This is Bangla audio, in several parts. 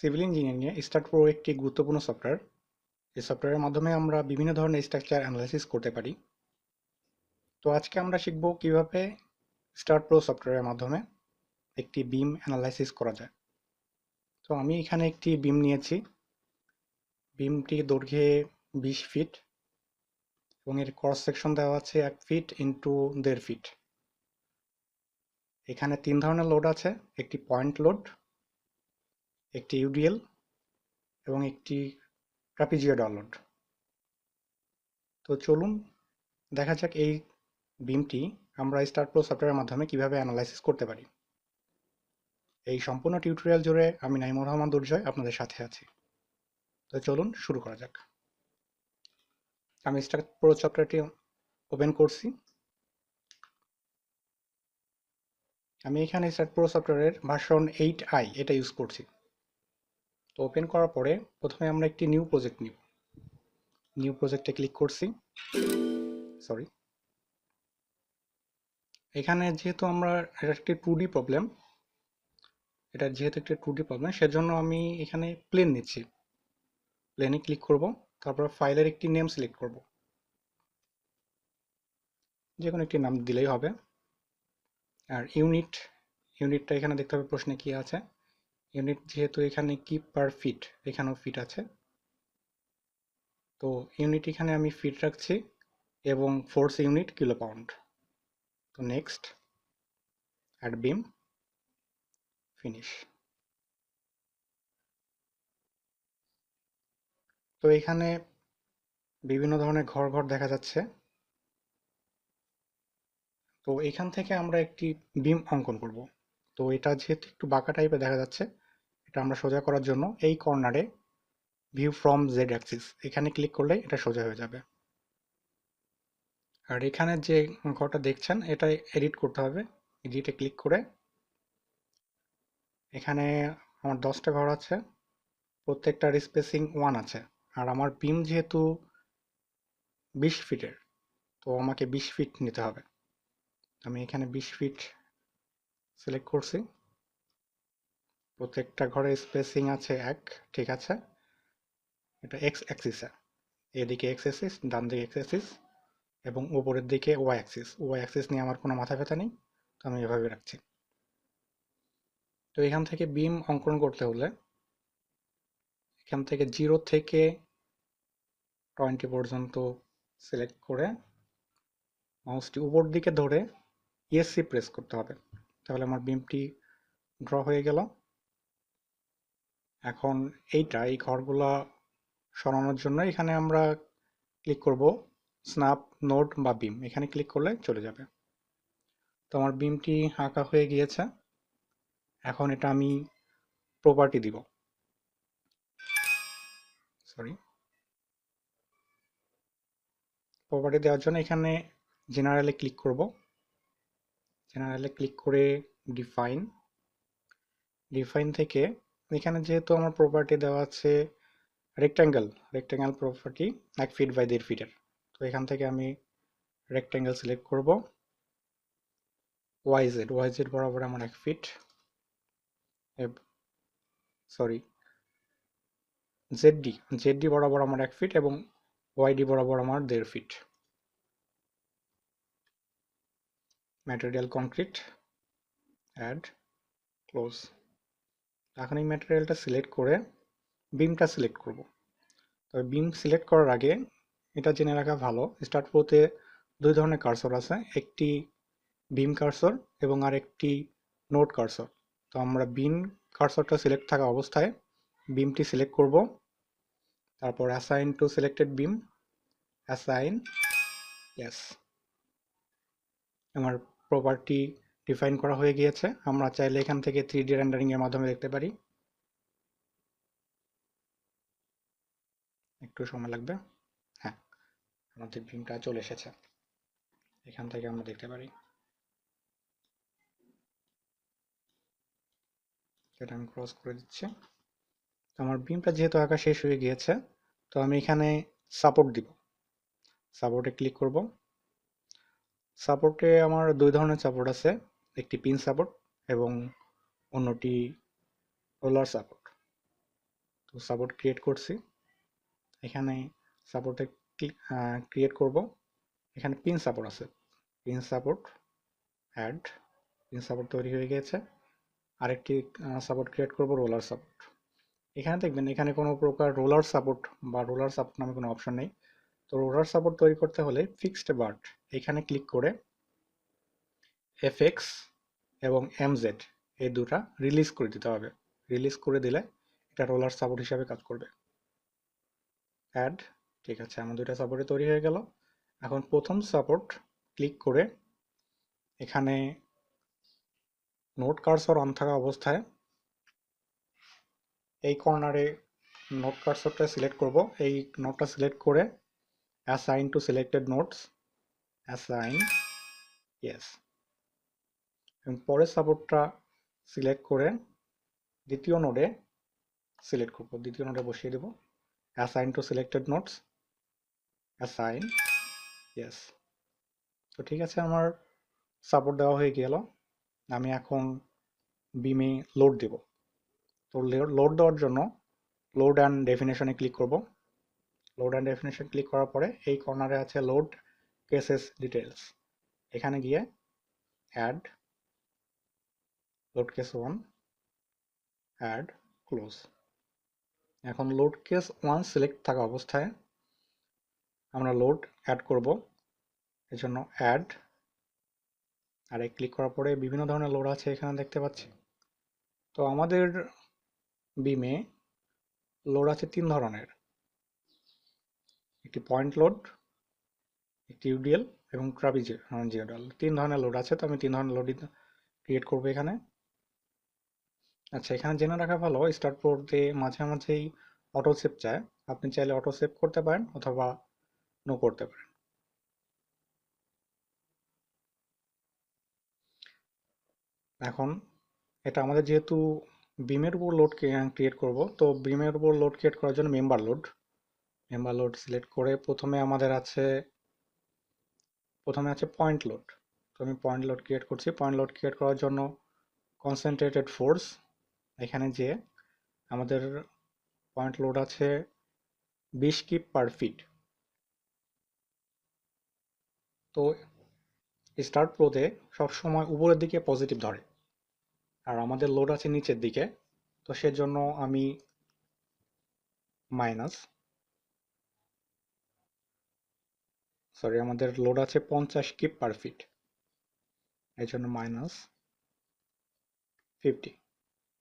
সিভিল ইঞ্জিনিয়ারিংয়ে স্টার্ট প্রো একটি গুরুত্বপূর্ণ সফটওয়্যার। এই সফটওয়্যারের মাধ্যমে আমরা বিভিন্ন ধরনের স্ট্রাকচার অ্যানালাইসিস করতে পারি। তো আজকে আমরা শিখব কিভাবে স্টার্ট প্রো সফটওয়্যারের মাধ্যমে একটি বিম অ্যানালাইসিস করা যায়। তো আমি এখানে একটি বিম নিয়েছি। বিমটি দৈর্ঘ্যে 20 ফিট এবং এর ক্রস সেকশন দেওয়া আছে 1 ফিট ইন্টু 1.5 ফিট। এখানে 3 ধরনের লোড আছে, একটি পয়েন্ট লোড, একটি ইউডিএল এবং একটি ট্রাপিজিওইডাল লোড। তো চলুন দেখা যাক এই বিমটি আমরা স্টার্ট প্রো সফটওয়্যারের মাধ্যমে কিভাবে অ্যানালাইসিস করতে পারি। এই সম্পূর্ণ টিউটোরিয়াল জুড়ে আমি নাইমুর রহমান দুর্জয় আপনাদের সাথে আছি। তো চলুন শুরু করা যাক। আমি স্টার্ট প্রো সফটওয়্যারটি ওপেন করছি। আমি এখানে স্টার্ট প্রো সফটওয়্যারের ভার্সন 8i এটা ইউজ করছি। তো ওপেন করার পরে প্রথমে আমরা একটি নিউ প্রজেক্ট নিব। নিউ প্রজেক্টে ক্লিক করছি। সরি, এখানে যেহেতু আমরা এটা একটি 2D প্রবলেম, সেজন্য আমি এখানে প্লেন নিচ্ছি। প্লেনে ক্লিক করব, তারপর ফাইলের একটি নেম সিলেক্ট করব, যে কোনো একটি নাম দিলেই হবে। আর ইউনিটটা এখানে দেখতে হবে প্রশ্নে কি আছে। ইউনিট যেহেতু এখানে কি পার ফিট, এখানেও ফিট আছে, তো ইউনিট এখানে আমি ফিট রাখছি এবং ফোর্স ইউনিট কিলো পাউন্ড। তো নেক্সট, অ্যাড বিম, ফিনিশ। তো এখানে বিভিন্ন ধরনের ঘর দেখা যাচ্ছে। তো এখান থেকে আমরা একটি বিম অঙ্কন করব। তো এটা যেহেতু একটু বাঁকা টাইপের দেখা যাচ্ছে, এটা আমরা সোজা করার জন্য এই কর্নারে ভিউ ফ্রম জেড অ্যাক্সিস এখানে ক্লিক করলে এটা সোজা হয়ে যাবে। আর এখানে যে ঘরটা দেখছেন এটা এডিট করতে হবে। এডিটে ক্লিক করে এখানে আমার 10টা ঘর আছে, প্রত্যেকটার স্পেসিং 1 আছে। আর আমার বিম যেহেতু 20 ফিটের, তো আমাকে 20 ফিট নিতে হবে। আমি এখানে 20 ফিট সিলেক্ট করছি। প্রত্যেকটা ঘরের স্পেসিং আছে 1, ঠিক আছে। এটা এক্স অ্যাক্সিসে, এদিকে এক্স অ্যাক্সিস, ডান দিকে এক্স অ্যাক্সিস এবং উপরের দিকে ওয়াই অ্যাক্সিস। ওয়াই অ্যাক্সিস নিয়ে আমার কোনো মাথা ব্যথা নেই, তো আমি এভাবে রাখছি। তো এখান থেকে বিম অঙ্কন করতে হলে এখান থেকে 0 থেকে 20 পর্যন্ত সিলেক্ট করে মাউসটি উপর দিকে ধরে ESC প্রেস করতে হবে, তাহলে আমার বিমটি ড্র হয়ে গেল। এখন এই ঘরগুলা সরানোর জন্য এখানে আমরা ক্লিক করব স্ন্যাপ নোড বা বিম, এখানে ক্লিক করলে চলে যাবে। তো আমার বিমটি আঁকা হয়ে গিয়েছে। এখন এটা আমি প্রপার্টি দিব। প্রপার্টি দেওয়ার জন্য এখানে জেনারেলে ক্লিক করব। জেনারেলে ক্লিক করে ডিফাইন থেকে এখানে যেহেতু আমার প্রপার্টি দেওয়া আছে রেক্ট্যাঙ্গেল প্রপার্টি 1 ফিট বাই 1.5 ফিটের, তো এখান থেকে আমি রেক্ট্যাঙ্গেল সিলেক্ট করব। ওয়াইজেড বরাবর আমার 1 ফিট, সরি জেডডি বরাবর আমার 1 ফিট এবং ওয়াইডি বরাবর আমার 1.5 feet. Material concrete, add, close. এখন এই ম্যাটেরিয়ালটা সিলেক্ট করে বিমটা সিলেক্ট করব। তবে বিম সিলেক্ট করার আগে এটা জেনে রাখা ভালো, স্টার্ট প্রোতে 2 ধরনের কার্সর আছে, একটি বিম কার্সর এবং আরেকটি নোড কার্সর। তো আমরা বিম কার্সরটা সিলেক্ট থাকা অবস্থায় বিমটি সিলেক্ট করব, তারপর assign to selected beam, assign, yes. আমার প্রপার্টি ডিফাইন করা হয়ে গিয়েছে। আমরা চাইলে এখান থেকে 3D রেন্ডারিং এর মাধ্যমে দেখতে পারি। একটু সময় লাগবে। হ্যাঁ, আমাদের বিমটা চলে এসেছে, এখান থেকে আমরা দেখতে পারি। এটা আমি ক্রস করে দিচ্ছি। আমার বিমটা যেহেতু আঁকা শেষ হয়ে গিয়েছে, তো আমি এখানে সাপোর্ট দিব। সাপোর্টে ক্লিক করব। সাপোর্টে আমার 2 ধরনের সাপোর্ট আছে, একটি পিন সাপোর্ট এবং অন্যটি রোলার সাপোর্ট। তো সাপোর্ট ক্রিয়েট করছি, এখানে সাপোর্টে ক্রিয়েট করব, এখানে পিন সাপোর্ট আছে, pin support add, pin support তৈরি হয়ে গিয়েছে। আরেকটি সাপোর্ট ক্রিয়েট করব, রোলার সাপোর্ট। এখানে দেখবেন এখানে কোনো প্রকার রোলার সাপোর্ট বা রোলার সাপোর্ট নামে কোনো অপশন নেই। তো রোলার সাপোর্ট তৈরি করতে হলে ফিক্সড বার্ট এখানে ক্লিক করে এফএক্স এবং এমজেড এই দুটা রিলিজ করে দিতে হবে। রিলিজ করে দিলে এটা রোলার সাপোর্ট হিসাবে কাজ করবে। অ্যাড, ঠিক আছে, আমার দুইটা সাপোর্টে তৈরি হয়ে গেল। এখন প্রথম সাপোর্ট ক্লিক করে এখানে নোট কার্সর অন থাকা অবস্থায় এই কর্নারে নোট কার্সরটা সিলেক্ট করব। এই নোটটা সিলেক্ট করে assign to selected nodes, assign, yes. এবং পরের সাপোর্টটা সিলেক্ট করে দ্বিতীয় নোডে সিলেক্ট করব, দ্বিতীয় নোডে বসিয়ে দেব, assign to selected nodes, assign, yes. তো ঠিক আছে, আমার সাপোর্ট দেওয়া হয়ে গেল। আমি এখন বিমে লোড দেব। তো লোড দেওয়ার জন্য লোড অ্যান্ড ডেফিনেশনে ক্লিক করব। লোড অ্যান্ড ডেফিনেশন ক্লিক করার পরে এই কর্নারে আছে লোড কেসেস ডিটেলস, এখানে গিয়ে add load case 1, add, close. এখন লোড কেস 1 সিলেক্ট থাকা অবস্থায় আমরা লোড অ্যাড করব, এজন্য অ্যাড, আর এই ক্লিক করার পরে বিভিন্ন ধরনের লোড আছে এখানে দেখতে পাচ্ছি। তো আমাদের বিমে লোড আছে 3 ধরনের, একটি পয়েন্ট লোড, একটি ইউডিএল এবং ট্রাপিজিওডাল। 3 ধরনের লোড আছে, তো আমি 3 ধরনের লোড ক্রিয়েট করব এখানে। আচ্ছা, এখানে জেনে রাখা ভালো, স্টার্ট প্রোতে মাঝে মাঝেই অটো সেভ চায়। আপনি চাইলে অটো সেভ করতে পারেন অথবা নো করতে পারেন। এখন এটা আমাদের যেহেতু বিমের উপর লোড ক্রিয়েট করব, তো বিমের উপর লোড ক্রিয়েট করার জন্য মেম্বার লোড সিলেক্ট করে প্রথমে আছে পয়েন্ট লোড। তো আমি পয়েন্ট লোড ক্রিয়েট করছি। পয়েন্ট লোড ক্রিয়েট করার জন্য কনসেন্ট্রেটেড ফোর্স, এখানে যে আমাদের পয়েন্ট লোড আছে 20 কিপ পার ফিট। তো স্টার্ট প্রোতে সবসময় উপরের দিকে পজিটিভ ধরে, আর আমাদের লোড আছে নিচের দিকে, তো সেজন্য আমি আমাদের লোড আছে 50 কিপ পার ফিট, এই জন্য -50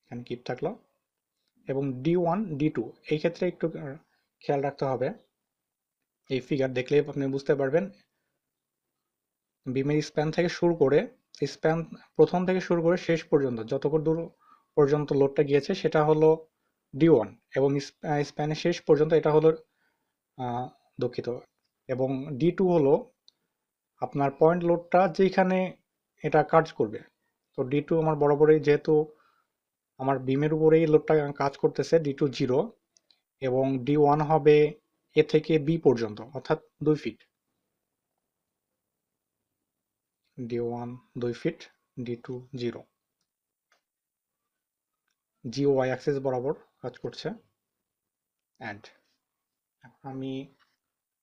এখানে কিপ থাকলো। এবং D1 D2 এই ক্ষেত্রে একটু খেয়াল রাখতে হবে, এই ফিগার দেখলেই আপনি বুঝতে পারবেন। বিমের স্প্যান থেকে শুরু করে স্প্যান প্রথম থেকে শুরু করে শেষ পর্যন্ত যতক্ষণ দূর পর্যন্ত লোডটা গিয়েছে সেটা হলো D1, এবং স্প্যানের শেষ পর্যন্ত এটা হলো দুঃখিত, এবং D2 হলো আপনার পয়েন্ট লোডটা যেখানে এটা কাজ করবে। তো D2 আমার বরাবরই, যেহেতু আমার বিমের উপরেই লোডটা কাজ করতেছে, D2 0, এবং D1 হবে এ থেকে বি পর্যন্ত, অর্থাৎ 2 ফিট। D1 2 ফিট, D2 0, জিও ওয়াই অ্যাক্সিস বরাবর কাজ করছে। অ্যাড, আমি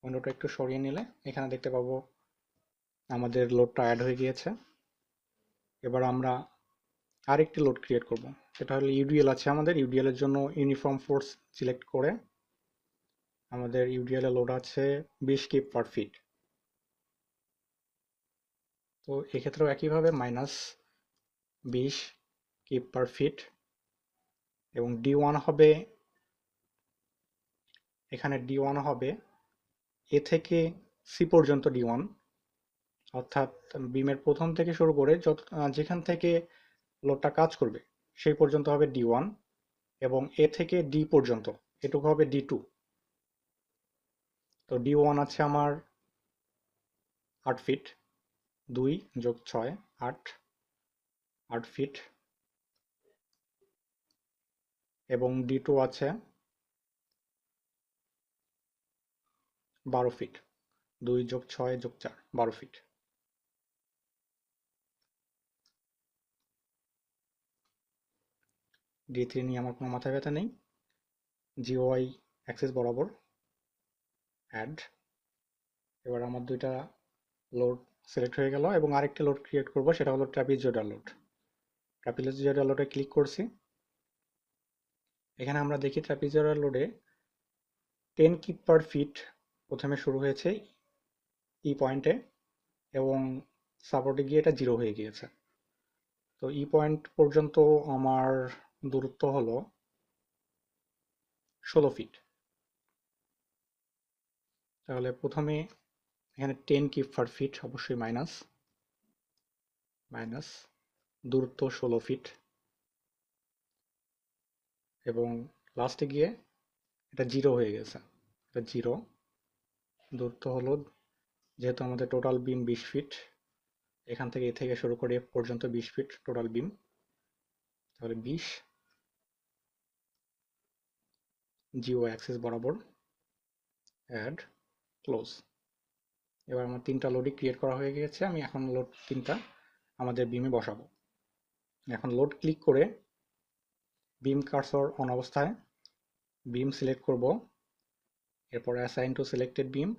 উইন্ডোটা একটু সরিয়ে নিলে এখানে দেখতে পাবো আমাদের লোডটা অ্যাড হয়ে গিয়েছে। এবার আমরা আরেকটি লোড ক্রিয়েট করব, সেটা হলো ইউডিএল আছে আমাদের। ইউডিএল এর জন্য ইউনিফর্ম ফোর্স সিলেক্ট করে আমাদের ইউডিএল এর লোড আছে 20 কিপ পার ফিট। তো এক্ষেত্রেও একইভাবে -20 কিপ পার ফিট, এবং D1 হবে, এখানে D1 হবে এ থেকে সি পর্যন্ত D1, অর্থাৎ বিমের প্রথম থেকে শুরু করে যেখান থেকে লোডটা কাজ করবে সেই পর্যন্ত হবে D1, এবং এ থেকে ডি পর্যন্ত এটুকু হবে D2। তো D1 আছে আমার 8 ফিট, 2 যোগ 6 8 ফিট, এবং D2 আছে 12 ফিট, 2 যোগ 6 যোগ 4 12 ফিট। D3 নিয়ে আমার কোনো মাথা ব্যথা নেই। জিওয়াই অ্যাক্সিস বরাবর অ্যাড। এবার আমার দুইটা লোড সিলেক্ট হয়ে গেল এবং আরেকটা লোড ক্রিয়েট করব, সেটা হলো ট্রাপিজয়েডাল লোড। ট্রাপিজয়েডাল লোডে ক্লিক করছি। এখানে আমরা দেখি ট্রাপিজয়েডাল লোডে 10 কিপ পার ফিট প্রথমে শুরু হয়েছে ই পয়েন্টে এবং সাপোর্টে গিয়ে এটা 0 হয়ে গিয়েছে। তো ই পয়েন্ট পর্যন্ত আমার দূরত্ব হলো 16 ফিট। তাহলে প্রথমে এখানে 10 কিপ পার ফিট অবশ্যই মাইনাস দূরত্ব 16 ফিট এবং লাস্টে গিয়ে এটা 0 হয়ে গেছে। এটা 0, দূরত্ব হলো, যেহেতু আমাদের টোটাল বিম 20 ফিট, এখান থেকে এ থেকে শুরু করে এফ পর্যন্ত 20 ফিট টোটাল বিম, তাহলে 20 জিও অ্যাক্সিস বরাবর অ্যাড ক্লোজ। এবার আমার 3টা লোডই ক্রিয়েট করা হয়ে গেছে। আমি এখন লোড 3টা আমাদের বিমে বসাবো। এখন লোড ক্লিক করে বিম কার্সর অন অবস্থায় বিম সিলেক্ট করব, এরপর assign to selected beam,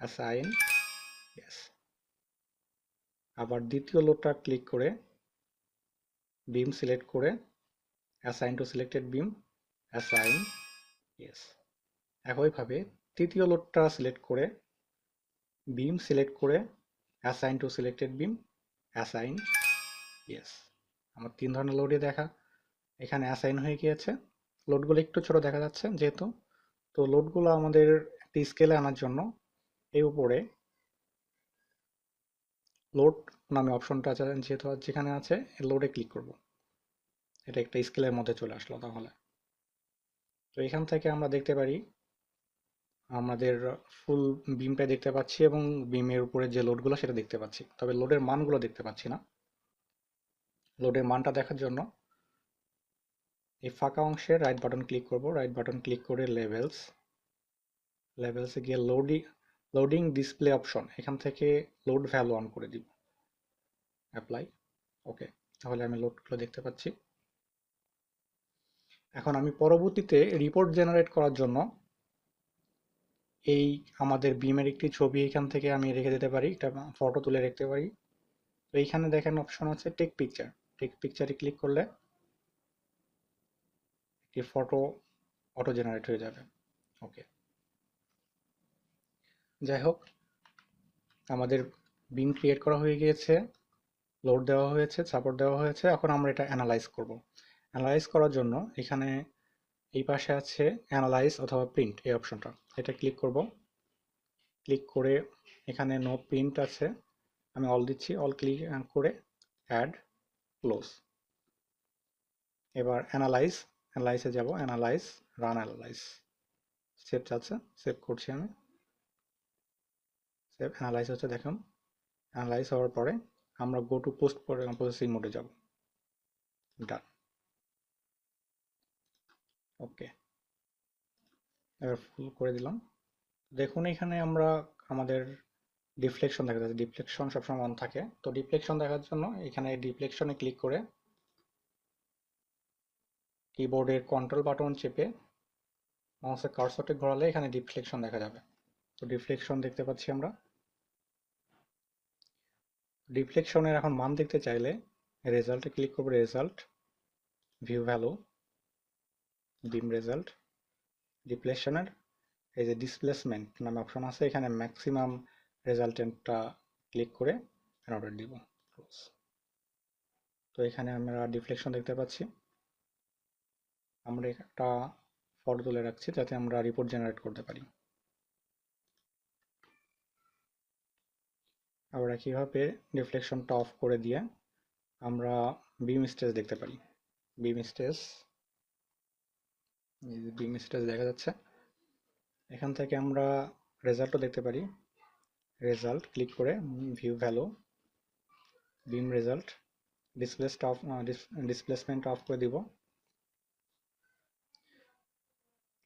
assign, yes. আবার দ্বিতীয় লোডটা ক্লিক করে বিম সিলেক্ট করে assign to selected beam, assign, yes. একইভাবে তৃতীয় লোডটা সিলেক্ট করে বিম সিলেক্ট করে assign to selected beam, assign, yes. আমার 3 ধরনের লোডই দেখা এখানে অ্যাসাইন হয়ে গিয়েছে। লোডগুলো একটু ছোট দেখা যাচ্ছে যেহেতু, তো লোডগুলো আমাদের একটি স্কেলে আনার জন্য এই উপরে লোড নামে অপশনটা আছে, যেহেতু যেখানে আছে লোডে ক্লিক করব। এটা একটা স্কেলের মধ্যে চলে আসলো। তাহলে তো এখান থেকে আমরা দেখতে পারি আমাদের ফুল বিমটা দেখতে পাচ্ছি এবং বিমের উপরে যে লোডগুলো সেটা দেখতে পাচ্ছি, তবে লোডের মানগুলো দেখতে পাচ্ছি না। লোডের মানটা দেখার জন্য এই ফাঁকা অংশে রাইট বাটন ক্লিক করব, রাইট বাটন ক্লিক করে লেভেলসে গিয়ে লোডিং ডিসপ্লে অপশন, এখান থেকে লোড ভ্যালু অন করে দিব, অ্যাপ্লাই, ওকে। তাহলে আমি লোডগুলো দেখতে পাচ্ছি। এখন আমি পরবর্তীতে রিপোর্ট জেনারেট করার জন্য এই আমাদের বিমের একটি ছবি এখান থেকে আমি রেখে দিতে পারি, একটা ফটো তুলে রাখতে পারি। তো এইখানে দেখেন অপশন আছে টেক পিকচার, টেক পিকচারে ক্লিক করলে একটি ফটো অটো জেনারেট হয়ে যাবে, ওকে। যাই হোক, আমাদের বিম ক্রিয়েট করা হয়ে গিয়েছে, লোড দেওয়া হয়েছে, সাপোর্ট দেওয়া হয়েছে। এখন আমরা এটা অ্যানালাইজ করব। অ্যানালাইজ করার জন্য এখানে এই পাশে আছে অ্যানালাইজ অথবা প্রিন্ট, এই অপশনটা, এটা ক্লিক করব। ক্লিক করে এখানে নো প্রিন্ট আছে, আমি অল দিচ্ছি, অল ক্লিক করে অ্যাড ক্লোজ। এবার অ্যানালাইজে যাব, অ্যানালাইজ, রান অ্যানালাইজ, সেভ চাচ্ছে, সেভ করছি আমি, সেভ। অ্যানালাইজ হচ্ছে, দেখুন অ্যানালাইজ হওয়ার পরে আমরা গো টু পোস্ট প্রসেসিং মোডে যাব, ডান, ওকে। এবার ফুল করে দিলাম। দেখুন এখানে আমরা আমাদের ডিফ্লেকশন দেখা যাচ্ছে, ডিফ্লেকশন সবসময় অন থাকে। তো ডিফ্লেকশন দেখার জন্য এখানে ডিফ্লেকশনে ক্লিক করে কিবোর্ডের কন্ট্রোল বাটন চেপে মাউসের কার্সরটি ঘোরালে এখানে ডিফ্লেকশন দেখা যাবে। তো ডিফ্লেকশন দেখতে পাচ্ছি আমরা। ডিফ্লেকশনের এখন মান দেখতে চাইলে রেজাল্টে ক্লিক করব, রেজাল্ট, ভিউ ভ্যালু, বিম রেজাল্ট, ডিফ্লেকশনের এই যে ডিসপ্লেসমেন্ট নামে অপশন আছে, এখানে ম্যাক্সিমাম রেজাল্টেন্টটা ক্লিক করে অর্ডার দিব, ক্লোজ। তো এখানে আমরা ডিফ্লেকশন দেখতে পাচ্ছি। আমরা একটা ফটো তুলে রাখছি যাতে আমরা রিপোর্ট জেনারেট করতে পারি। আবার একইভাবে ডিফ্লেকশনটা অফ করে দিয়ে আমরা বিম স্টেজ দেখতে পারি। বিম স্টেজ, এই যে বিম স্টেজ দেখা যাচ্ছে। এখান থেকে আমরা রেজাল্টও দেখতে পারি, রেজাল্ট ক্লিক করে view value, beam result, displacement of করে দিব।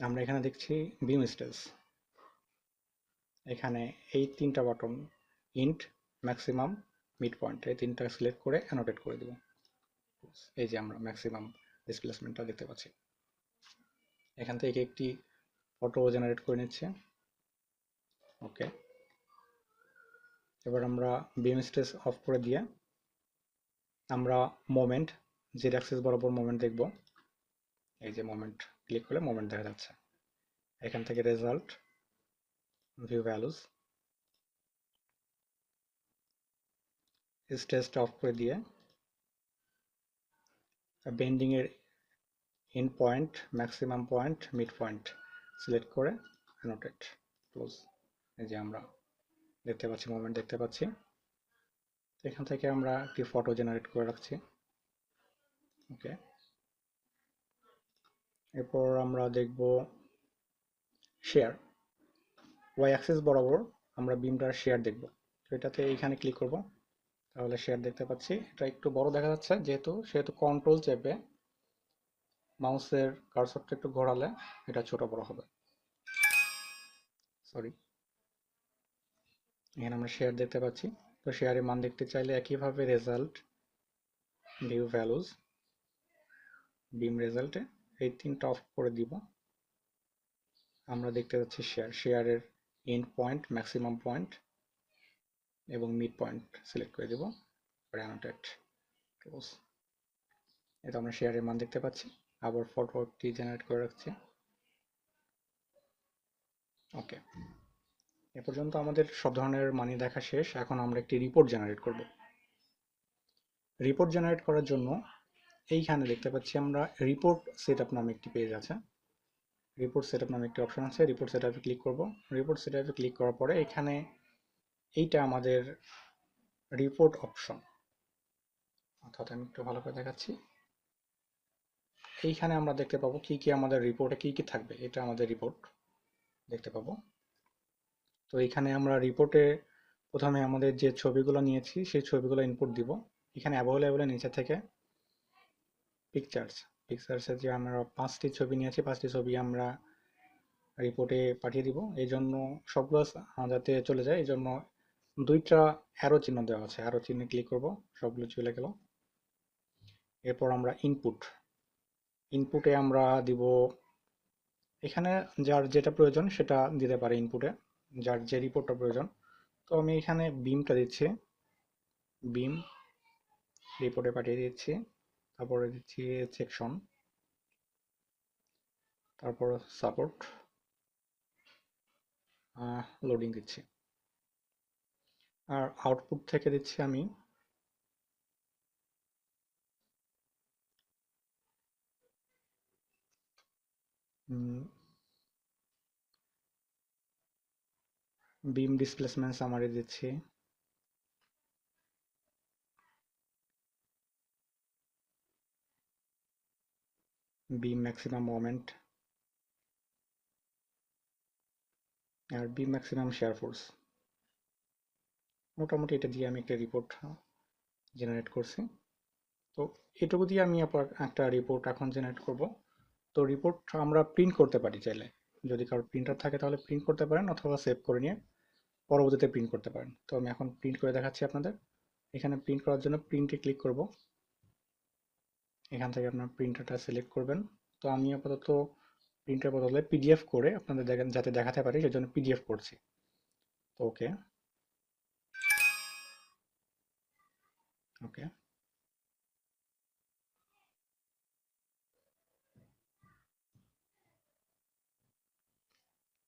আমরা এখানে দেখছি বিম স্টেজ, এখানে এই 3টা button int, maximum, mid point, এই 3টা সিলেক্ট করে অ্যানোটেট করে দিব। এই যে আমরা ম্যাক্সিমাম ডিসপ্লেসমেন্টটা দেখতে পাচ্ছি। এখান থেকে একটি ফটো জেনারেট করে নিচ্ছে। ওকে, এবার আমরা বিম স্ট্রেস অফ করে দিয়ে আমরা মোমেন্ট, জেড অ্যাক্সিস বরাবর মোমেন্ট দেখব। এই যে মোমেন্ট ক্লিক করলে মোমেন্ট দেখা যাচ্ছে। এখান থেকে রেজাল্ট, ভিউ ভ্যালুস, স্ট্রেসটা অফ করে দিয়ে বেন্ডিং এর end point, maximum point, mid point select করে অ্যানোটেট, ক্লোজ। এই যে আমরা দেখতে পাচ্ছি মোমেন্ট দেখতে পাচ্ছি। এখান থেকে আমরা একটি ফটো জেনারেট করে রাখছি। ওকে, এরপর আমরা দেখব শেয়ার। ওয়াই অ্যাক্সিস বরাবর আমরা বিমটার শেয়ার দেখব। তো এটাতে এইখানে ক্লিক করব, তাহলে শেয়ার দেখতে পাচ্ছি। এটা একটু বড় দেখা যাচ্ছে সেহেতু কন্ট্রোল চেপে মাউসের কার্সরটা একটু ঘোরালে এটা ছোট বড় হবে। সরি, এখানে আমরা শেয়ার দেখতে পাচ্ছি। তো শেয়ারের মান দেখতে চাইলে একইভাবে রেজাল্ট, ভিউ ভ্যালুস, বিম রেজাল্টে এই তিনটা অফ করে দিব। আমরা দেখতে পাচ্ছি শেয়ারের এন্ড পয়েন্ট, ম্যাক্সিমাম পয়েন্ট এবং মিড পয়েন্ট সিলেক্ট করে দেব, অ্যানোটেট, ক্লোজ। এটা আমরা শেয়ারের মান দেখতে পাচ্ছি। আবার ফটো একটি জেনারেট করে রাখছি। ওকে, এ পর্যন্ত আমাদের সব ধরনের মানি দেখা শেষ। এখন আমরা একটি রিপোর্ট জেনারেট করব। রিপোর্ট জেনারেট করার জন্য এইখানে দেখতে পাচ্ছি আমরা রিপোর্ট সেটআপ নামে একটি পেজ আছে। রিপোর্ট সেটআপ নামে একটি অপশন আছে। রিপোর্ট সেটআপে ক্লিক করব। রিপোর্ট সেটআপে ক্লিক করার পরে এখানে এইটা আমাদের রিপোর্ট অপশন, অর্থাৎ আমি একটু ভালো করে দেখাচ্ছি। এইখানে আমরা দেখতে পাবো কি কি আমাদের রিপোর্টে কি কি থাকবে। এটা আমাদের রিপোর্ট দেখতে পাবো। তো এইখানে আমরা রিপোর্টে প্রথমে আমাদের যে ছবিগুলো নিয়েছি সেই ছবিগুলো ইনপুট দিব। এখানে অ্যাভেলেবলের নিচে থেকে পিকচার্সে যে আমরা 5টি ছবি নিয়েছি, 5টি ছবি আমরা রিপোর্টে পাঠিয়ে দিব। এই জন্য সবগুলো যাতে চলে যায় এই জন্য 2টা অ্যারো চিহ্ন দেওয়া আছে। অ্যারো চিহ্নে ক্লিক করব, সবগুলো চলে গেল। এরপর আমরা ইনপুটে আমরা দিব, এখানে যার যেটা প্রয়োজন সেটা দিতে পারে ইনপুটে, যার যে রিপোর্টটা প্রয়োজন। তো আমি এখানে বিমটা দিচ্ছি, বিম রিপোর্টে পাঠিয়ে দিচ্ছি। তারপরে দিচ্ছি সেকশন, তারপর সাপোর্ট, লোডিং দিচ্ছি। আর আউটপুট থেকে দিচ্ছি আমি বিম ডিসপ্লেসমেন্ট সামারি দিচ্ছি, বিম ম্যাক্সিমাম মোমেন্ট আর বিম ম্যাক্সিমাম শেয়ার ফোর্স। মোটামুটি এটা দিয়ে আমি একটা রিপোর্ট জেনারেট করছি। তো এটুকু দিয়ে আমি আবার একটা রিপোর্ট এখন জেনারেট করব। তো রিপোর্ট আমরা প্রিন্ট করতে পারি চাইলে, যদি কারোর প্রিন্টার থাকে তাহলে প্রিন্ট করতে পারেন, অথবা সেভ করে নিয়ে পরবর্তীতে প্রিন্ট করতে পারেন। তো আমি এখন প্রিন্ট করে দেখাচ্ছি আপনাদের। এখানে প্রিন্ট করার জন্য প্রিন্টে ক্লিক করব। এখান থেকে আপনার প্রিন্টারটা সিলেক্ট করবেন। তো আমি আপাতত প্রিন্টের বদলে পিডিএফ করে আপনাদের যাতে দেখাতে পারি সেজন্য পিডিএফ করছি। ওকে, ওকে,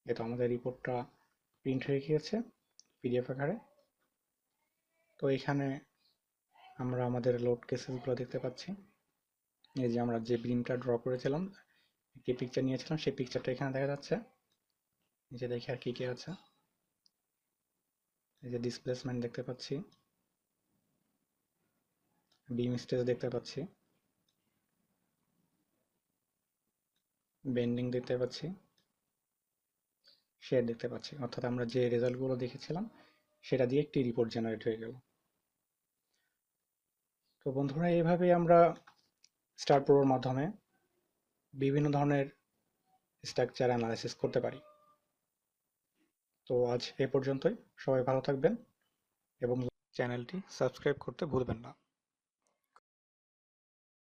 এটা আমাদের রিপোর্টটা প্রিন্ট হয়ে গিয়েছে পিডিএফ আকারে। তো এখানে আমরা আমাদের লোড কেসেসগুলো দেখতে পাচ্ছি। এই যে আমরা যে বিমটা ড্র করেছিলাম, একটি পিকচার নিয়েছিলাম, সেই পিকচারটা এখানে দেখা যাচ্ছে। এই যে দেখি আর কি কি আছে। এই যে ডিসপ্লেসমেন্ট দেখতে পাচ্ছি, বিম স্ট্রেস দেখতে পাচ্ছি, বেন্ডিং দেখতে পাচ্ছি, শেড দেখতে পাচ্ছি। অর্থাৎ আমরা যে রেজাল্টগুলো দেখেছিলাম সেটা দিয়ে একটি রিপোর্ট জেনারেট হয়ে গেল। তো বন্ধুরা, এইভাবেই আমরা স্টার প্রোর মাধ্যমে বিভিন্ন ধরনের স্ট্রাকচার অ্যানালাইসিস করতে পারি। তো আজ এ পর্যন্তই। সবাই ভালো থাকবেন এবং চ্যানেলটি সাবস্ক্রাইব করতে ভুলবেন না।